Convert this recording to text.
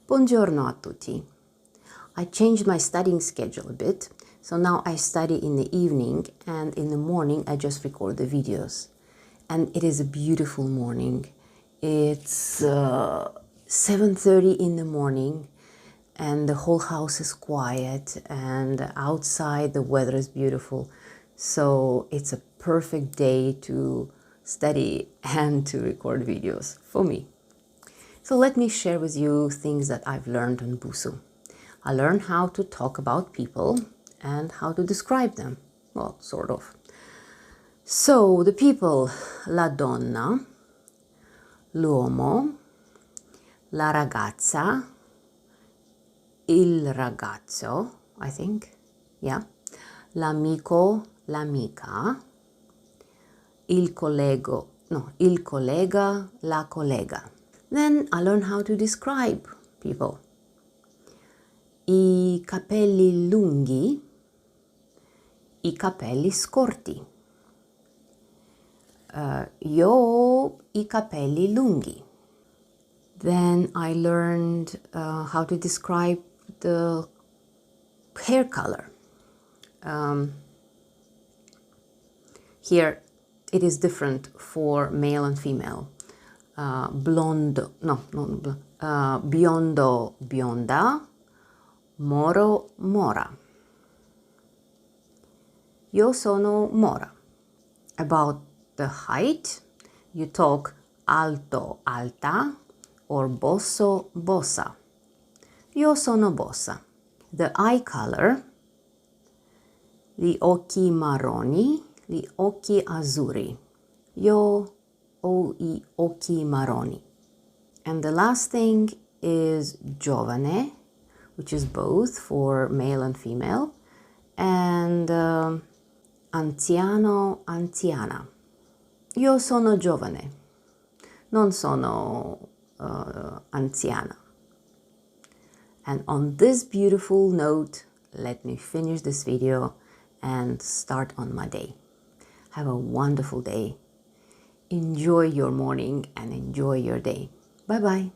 Buongiorno a tutti. I changed my studying schedule a bit, so now I study in the evening and in the morning I just record the videos. And it is a beautiful morning. It's 7:30 in the morning and the whole house is quiet and outside the weather is beautiful. So it's a perfect day to study and to record videos for me. So let me share with you things that I've learned on Busu. I learned how to talk about people and how to describe them. Well, sort of. So the people, la donna, l'uomo, la ragazza, il ragazzo, I think, yeah, l'amico, l'amica, il collega, la collega. Then I learned how to describe people. I capelli lunghi, i capelli scorti. Io ho i capelli lunghi. Then I learned how to describe the hair color. Here it is different for male and female. Biondo, bionda, moro, mora. Io sono mora. About the height, you talk alto, alta, or bosso, bossa. Io sono bossa. The eye color, gli occhi marroni, gli occhi azzurri. Io ho I occhi marroni. And the last thing is giovane, which is both for male and female, and anziano, anziana. Io sono giovane, non sono anziana. And on this beautiful note, let me finish this video and start on my day. Have a wonderful day. Enjoy your morning and enjoy your day. Bye-bye.